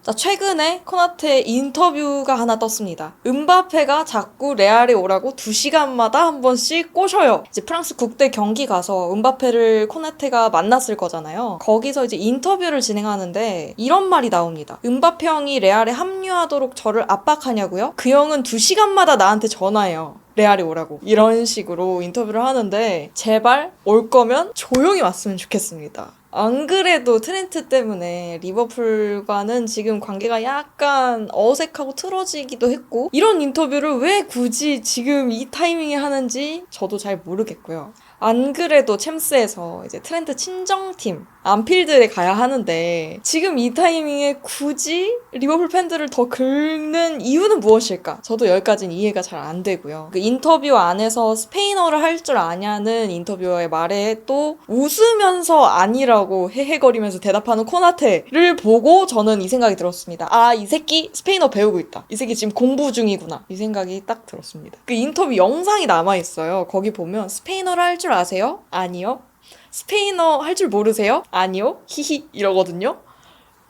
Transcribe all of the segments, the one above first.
자, 최근에 코나테 인터뷰가 하나 떴습니다. 음바페가 자꾸 레알에 오라고 2시간마다 한 번씩 꼬셔요. 이제 프랑스 국대 경기 가서 음바페를 코나테가 만났을 거잖아요. 거기서 이제 인터뷰를 진행하는데 이런 말이 나옵니다. 음바페 형이 레알에 합류하도록 저를 압박하냐고요? 그 형은 2시간마다 나한테 전화해요. 레알이 오라고. 이런 식으로 인터뷰를 하는데 제발 올 거면 조용히 왔으면 좋겠습니다. 안 그래도 트렌트 때문에 리버풀과는 지금 관계가 약간 어색하고 틀어지기도 했고 이런 인터뷰를 왜 굳이 지금 이 타이밍에 하는지 저도 잘 모르겠고요. 안 그래도 챔스에서 이제 트렌트 친정팀 안필드에 가야 하는데 지금 이 타이밍에 굳이 리버풀 팬들을 더 긁는 이유는 무엇일까? 저도 여기까지는 이해가 잘 안 되고요. 그 인터뷰 안에서 스페인어를 할 줄 아냐는 인터뷰어의 말에 또 웃으면서 아니라고 헤헤거리면서 대답하는 코나테를 보고 저는 이 생각이 들었습니다. 아, 이 새끼 스페인어 배우고 있다. 이 새끼 지금 공부 중이구나. 이 생각이 딱 들었습니다. 그 인터뷰 영상이 남아있어요. 거기 보면 스페인어를 할 줄 아세요? 아니요. 스페인어 할 줄 모르세요? 아니요. 히히 이러거든요.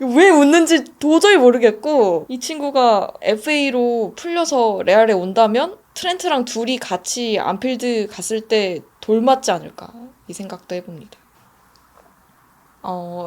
왜 웃는지 도저히 모르겠고 이 친구가 FA로 풀려서 레알에 온다면 트렌트랑 둘이 같이 안필드 갔을 때 돌맞지 않을까 이 생각도 해봅니다.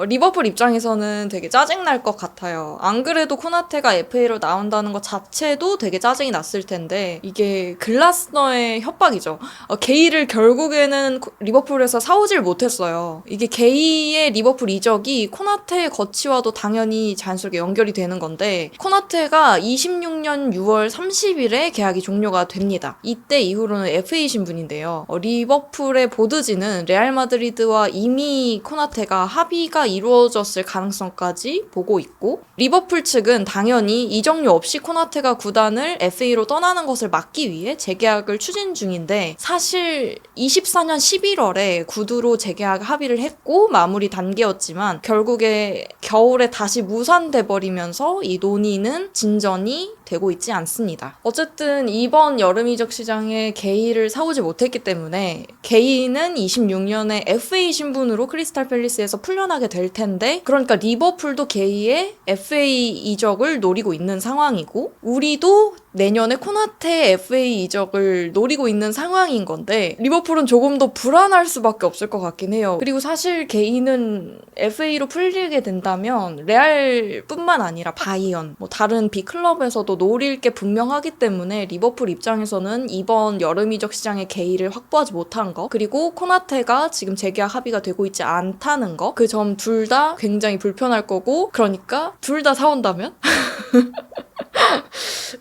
리버풀 입장에서는 되게 짜증날 것 같아요. 안 그래도 코나테가 FA로 나온다는 것 자체도 되게 짜증이 났을 텐데 이게 글라스너의 협박이죠. 게이를 결국에는 리버풀에서 사오질 못했어요. 이게 게이의 리버풀 이적이 코나테의 거치와도 당연히 자연스럽게 연결이 되는 건데 코나테가 26년 6월 30일에 계약이 종료가 됩니다. 이때 이후로는 FA 신분인데요. 리버풀의 보드지는 레알 마드리드와 이미 코나테가 합의가 이루어졌을 가능성까지 보고 있고 리버풀 측은 당연히 이적료 없이 코나테가 구단을 FA로 떠나는 것을 막기 위해 재계약을 추진 중인데 사실 24년 11월에 구두로 재계약 합의를 했고 마무리 단계였지만 결국에 겨울에 다시 무산돼 버리면서 이 논의는 진전이 되고 있지 않습니다. 어쨌든 이번 여름 이적 시장에 게이를 사오지 못했기 때문에 게이는 26년에 FA 신분으로 크리스탈 팰리스에서 풀려나게 될 텐데 그러니까 리버풀도 게이의 FA 이적을 노리고 있는 상황이고 우리도 내년에 코나테 FA 이적을 노리고 있는 상황인 건데 리버풀은 조금 더 불안할 수밖에 없을 것 같긴 해요. 그리고 사실 게이는 FA로 풀리게 된다면 레알뿐만 아니라 바이언, 다른 B클럽에서도 노릴 게 분명하기 때문에 리버풀 입장에서는 이번 여름 이적 시장에 게이를 확보하지 못한 거 그리고 코나테가 지금 재계약 합의가 되고 있지 않다는 거 그 점 둘 다 굉장히 불편할 거고 그러니까 둘 다 사온다면?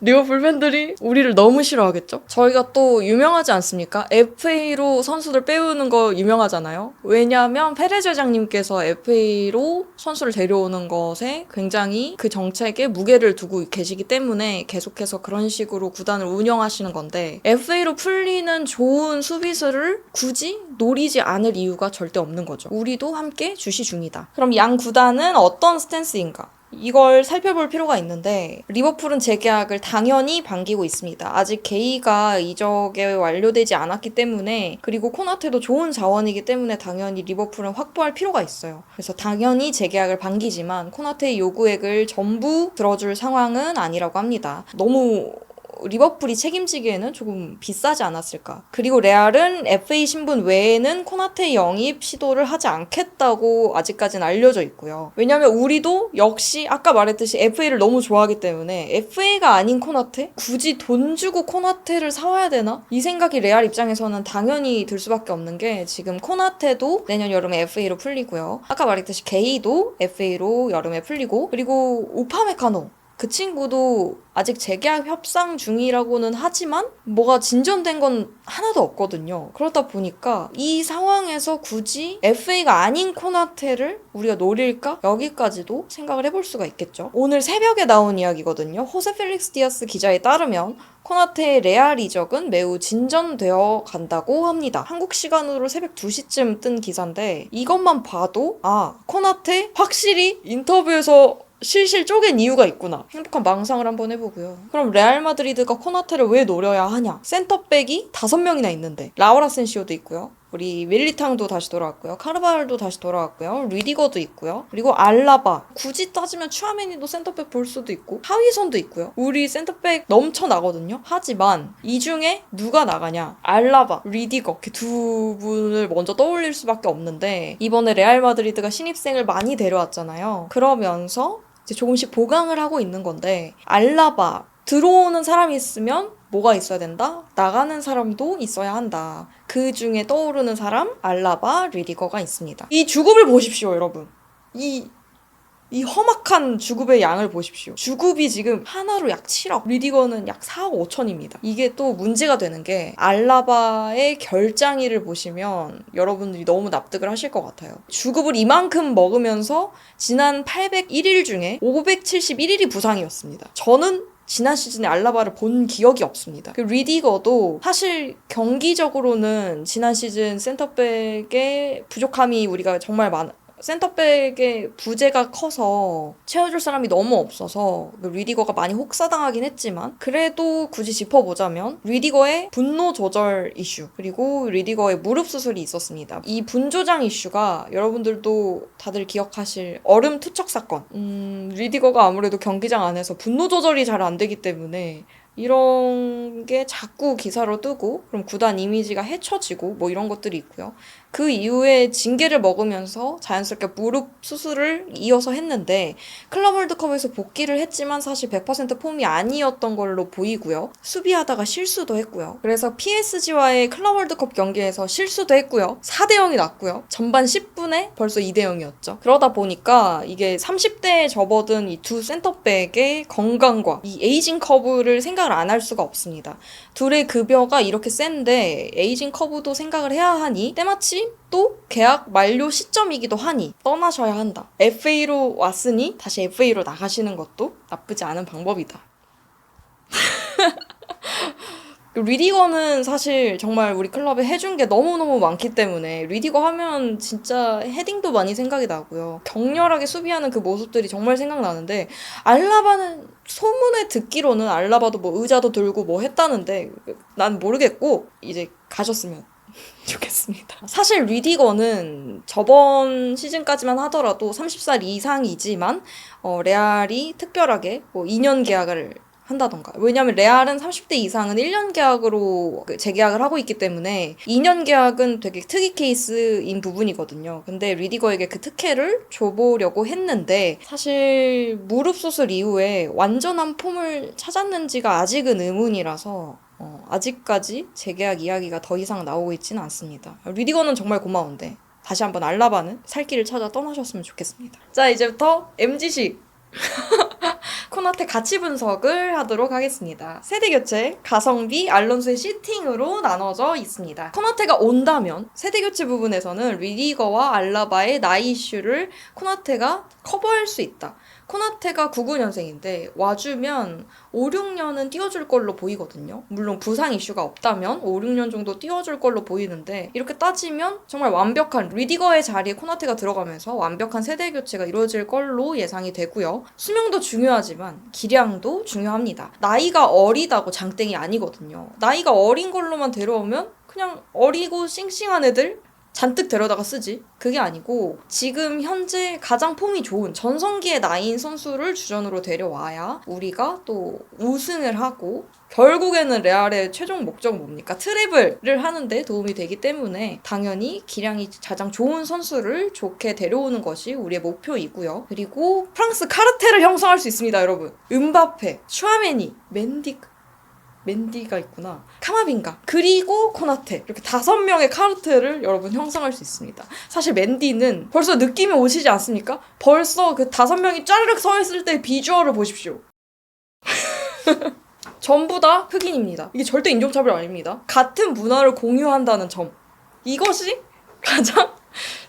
리버풀 팬들이 우리를 너무 싫어하겠죠? 저희가 또 유명하지 않습니까? FA로 선수들 빼오는 거 유명하잖아요. 왜냐하면 페레즈 회장님께서 FA로 선수를 데려오는 것에 굉장히 그 정책에 무게를 두고 계시기 때문에 계속해서 그런 식으로 구단을 운영하시는 건데 FA로 풀리는 좋은 수비수를 굳이 노리지 않을 이유가 절대 없는 거죠. 우리도 함께 주시 중이다. 그럼 양 구단은 어떤 스탠스인가? 이걸 살펴볼 필요가 있는데 리버풀은 재계약을 당연히 반기고 있습니다. 아직 게이가 이적이 완료되지 않았기 때문에 그리고 코나테도 좋은 자원이기 때문에 당연히 리버풀은 확보할 필요가 있어요. 그래서 당연히 재계약을 반기지만 코나테의 요구액을 전부 들어줄 상황은 아니라고 합니다. 너무 리버풀이 책임지기에는 조금 비싸지 않았을까. 그리고 레알은 FA 신분 외에는 코나테 영입 시도를 하지 않겠다고 아직까지는 알려져 있고요. 왜냐면 우리도 역시 아까 말했듯이 FA를 너무 좋아하기 때문에 FA가 아닌 코나테? 굳이 돈 주고 코나테를 사와야 되나? 이 생각이 레알 입장에서는 당연히 들 수밖에 없는 게 지금 코나테도 내년 여름에 FA로 풀리고요. 아까 말했듯이 게이도 FA로 여름에 풀리고 그리고 우파메카노 그 친구도 아직 재계약 협상 중이라고는 하지만 뭐가 진전된 건 하나도 없거든요. 그러다 보니까 이 상황에서 굳이 FA가 아닌 코나테를 우리가 노릴까? 여기까지도 생각을 해볼 수가 있겠죠. 오늘 새벽에 나온 이야기거든요. 호세 펠릭스 디아스 기자에 따르면 코나테의 레알 이적은 매우 진전되어 간다고 합니다. 한국 시간으로 새벽 2시쯤 뜬 기사인데 이것만 봐도 코나테 확실히 인터뷰에서 실실 쪼갠 이유가 있구나. 행복한 망상을 한번 해보고요. 그럼 레알 마드리드가 코나테를 왜 노려야 하냐? 센터백이 5명이나 있는데 라우라 센시오도 있고요. 우리 밀리탕도 다시 돌아왔고요. 카르바알도 다시 돌아왔고요. 리디거도 있고요. 그리고 알라바. 굳이 따지면 추아메니도 센터백 볼 수도 있고 하위선도 있고요. 우리 센터백 넘쳐나거든요. 하지만 이 중에 누가 나가냐? 알라바, 리디거 이렇게 두 분을 먼저 떠올릴 수밖에 없는데 이번에 레알 마드리드가 신입생을 많이 데려왔잖아요. 그러면서 이제 조금씩 보강을 하고 있는 건데 알라바 들어오는 사람이 있으면 뭐가 있어야 된다? 나가는 사람도 있어야 한다. 그 중에 떠오르는 사람 알라바, 리디거가 있습니다. 이 주급을 보십시오, 여러분. 이 험악한 주급의 양을 보십시오. 주급이 지금 하나로 약 7억, 리디거는 약 4억 5천입니다. 이게 또 문제가 되는 게 알라바의 결장일을 보시면 여러분들이 너무 납득을 하실 것 같아요. 주급을 이만큼 먹으면서 지난 801일 중에 571일이 부상이었습니다. 저는 지난 시즌에 알라바를 본 기억이 없습니다. 그 리디거도 사실 경기적으로는 지난 시즌 센터백의 부족함이 우리가 정말 센터백의 부재가 커서 채워줄 사람이 너무 없어서 리디거가 많이 혹사당하긴 했지만 그래도 굳이 짚어보자면 리디거의 분노 조절 이슈 그리고 리디거의 무릎 수술이 있었습니다. 이 분조장 이슈가 여러분들도 다들 기억하실 얼음 투척 사건. 리디거가 아무래도 경기장 안에서 분노 조절이 잘 안 되기 때문에 이런 게 자꾸 기사로 뜨고 그럼 구단 이미지가 해쳐지고 뭐 이런 것들이 있고요. 그 이후에 징계를 먹으면서 자연스럽게 무릎 수술을 이어서 했는데 클럽 월드컵에서 복귀를 했지만 사실 100% 폼이 아니었던 걸로 보이고요. 수비하다가 실수도 했고요. 그래서 PSG와의 클럽 월드컵 경기에서 실수도 했고요. 4대0이 났고요. 전반 10분에 벌써 2대0이었죠. 그러다 보니까 이게 30대에 접어든 이 두 센터백의 건강과 이 에이징 커브를 생각을 안 할 수가 없습니다. 둘의 급여가 이렇게 센데 에이징 커브도 생각을 해야 하니 때마침 또 계약 만료 시점이기도 하니 떠나셔야 한다. FA로 왔으니 다시 FA로 나가시는 것도 나쁘지 않은 방법이다. 리디거는 사실 정말 우리 클럽에 해준 게 너무너무 많기 때문에 리디거 하면 진짜 헤딩도 많이 생각이 나고요. 격렬하게 수비하는 그 모습들이 정말 생각나는데 알라바는 소문에 듣기로는 알라바도 뭐 의자도 들고 뭐 했다는데 난 모르겠고 이제 가셨으면 좋겠습니다. 사실 리디거는 저번 시즌까지만 하더라도 30살 이상이지만 레알이 특별하게 뭐 2년 계약을 한다던가. 왜냐면 레알은 30대 이상은 1년 계약으로 재계약을 하고 있기 때문에 2년 계약은 되게 특이 케이스인 부분이거든요. 근데 리디거에게 그 특혜를 줘보려고 했는데 사실 무릎 수술 이후에 완전한 폼을 찾았는지가 아직은 의문이라서 아직까지 재계약 이야기가 더 이상 나오고 있지는 않습니다. 리디거는 정말 고마운데 다시 한번 알라바는 살 길을 찾아 떠나셨으면 좋겠습니다. 자, 이제부터 MG식 코나테 가치 분석을 하도록 하겠습니다. 세대 교체, 가성비, 알론소의 시팅으로 나눠져 있습니다. 코나테가 온다면 세대 교체 부분에서는 리디거와 알라바의 나이 이슈를 코나테가 커버할 수 있다. 코나테가 99년생인데 와주면 5, 6년은 띄워줄 걸로 보이거든요. 물론 부상 이슈가 없다면 5, 6년 정도 띄워줄 걸로 보이는데 이렇게 따지면 정말 완벽한 리디거의 자리에 코나테가 들어가면서 완벽한 세대 교체가 이루어질 걸로 예상이 되고요. 수명도 중요하지만 기량도 중요합니다. 나이가 어리다고 장땡이 아니거든요. 나이가 어린 걸로만 데려오면 그냥 어리고 싱싱한 애들 잔뜩 데려다가 쓰지. 그게 아니고 지금 현재 가장 폼이 좋은 전성기의 나이인 선수를 주전으로 데려와야 우리가 또 우승을 하고 결국에는 레알의 최종 목적 뭡니까? 트래블을 하는데 도움이 되기 때문에 당연히 기량이 가장 좋은 선수를 좋게 데려오는 것이 우리의 목표이고요. 그리고 프랑스 카르텔을 형성할 수 있습니다, 여러분. 음바페, 슈아메니, 맨디가 있구나. 카마빈가. 그리고 코나테. 이렇게 5명의 카르텔을 여러분 형성할 수 있습니다. 사실 맨디는 벌써 느낌이 오시지 않습니까? 벌써 그 5명이 짜르륵 서 있을 때 비주얼을 보십시오. 전부 다 흑인입니다. 이게 절대 인종차별 아닙니다. 같은 문화를 공유한다는 점. 이것이 가장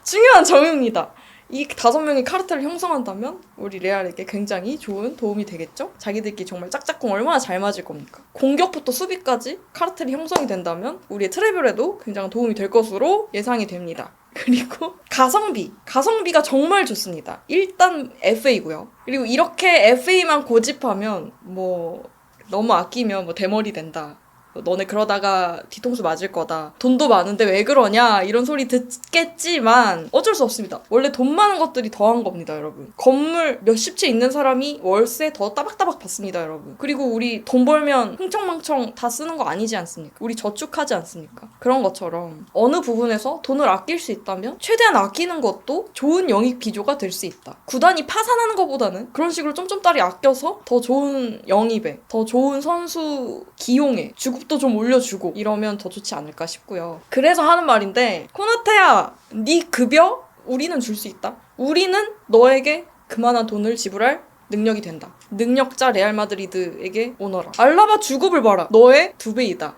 중요한 점입니다. 이 5명이 카르텔을 형성한다면 우리 레알에게 굉장히 좋은 도움이 되겠죠? 자기들끼리 정말 짝짝꿍 얼마나 잘 맞을 겁니까? 공격부터 수비까지 카르텔이 형성이 된다면 우리의 트래블에도 굉장히 도움이 될 것으로 예상이 됩니다. 그리고 가성비가 정말 좋습니다. 일단 FA고요. 그리고 이렇게 FA만 고집하면 뭐 너무 아끼면 뭐 대머리 된다. 너네 그러다가 뒤통수 맞을 거다. 돈도 많은데 왜 그러냐 이런 소리 듣겠지만 어쩔 수 없습니다. 원래 돈 많은 것들이 더한 겁니다, 여러분. 건물 몇십 채 있는 사람이 월세 더 따박따박 받습니다, 여러분. 그리고 우리 돈 벌면 흥청망청 다 쓰는 거 아니지 않습니까? 우리 저축하지 않습니까? 그런 것처럼 어느 부분에서 돈을 아낄 수 있다면 최대한 아끼는 것도 좋은 영입 기조가 될 수 있다. 구단이 파산하는 것보다는 그런 식으로 쫌쫌따리 아껴서 더 좋은 영입에, 더 좋은 선수 기용에 주급도 좀 올려주고 이러면 더 좋지 않을까 싶고요. 그래서 하는 말인데, 코나테야, 네 급여 우리는 줄 수 있다. 우리는 너에게 그만한 돈을 지불할 능력이 된다. 능력자 레알 마드리드에게 오너라. 알라바 주급을 봐라. 너의 2배이다.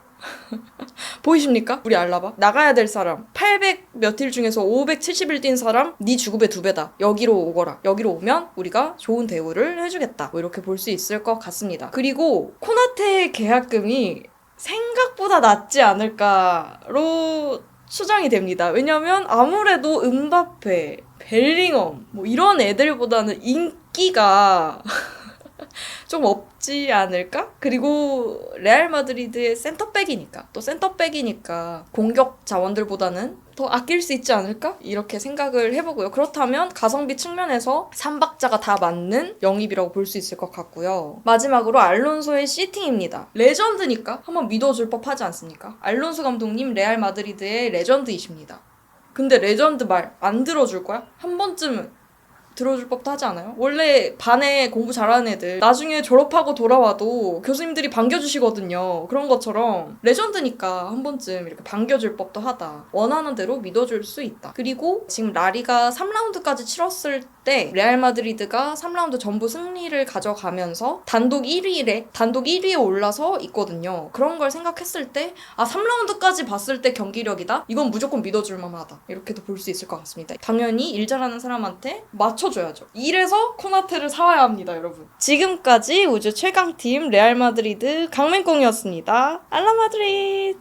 보이십니까? 우리 알라바 나가야 될 사람 800 몇 일 중에서 570일 뛴 사람 네 주급의 2배다. 여기로 오거라. 여기로 오면 우리가 좋은 대우를 해주겠다. 뭐 이렇게 볼 수 있을 것 같습니다. 그리고 코나테의 계약금이 생각보다 낮지 않을까로 추정이 됩니다. 왜냐면 아무래도 음바페, 벨링엄 뭐 이런 애들보다는 인기가 좀 없지 않을까? 그리고 레알 마드리드의 센터백이니까, 또 센터백이니까 공격 자원들보다는 더 아낄 수 있지 않을까? 이렇게 생각을 해보고요. 그렇다면 가성비 측면에서 3박자가 다 맞는 영입이라고 볼 수 있을 것 같고요. 마지막으로 알론소의 시팅입니다. 레전드니까 한번 믿어줄 법하지 않습니까? 알론소 감독님 레알 마드리드의 레전드이십니다. 근데 레전드 말 안 들어줄 거야? 한 번쯤은 들어줄 법도 하지 않아요? 원래 반에 공부 잘하는 애들 나중에 졸업하고 돌아와도 교수님들이 반겨주시거든요. 그런 것처럼 레전드니까 한 번쯤 이렇게 반겨줄 법도 하다. 원하는 대로 믿어줄 수 있다. 그리고 지금 라리가 3라운드까지 치렀을 때 레알 마드리드가 3라운드 전부 승리를 가져가면서 단독 1위에 올라서 있거든요. 그런 걸 생각했을 때 3라운드까지 봤을 때 경기력이다? 이건 무조건 믿어줄 만하다. 이렇게도 볼 수 있을 것 같습니다. 당연히 일 잘하는 사람한테 맞춰줘야죠. 이래서 코나테를 사와야 합니다, 여러분. 지금까지 우주 최강팀 레알 마드리드 강맹꽁이었습니다. 알라 마드리드!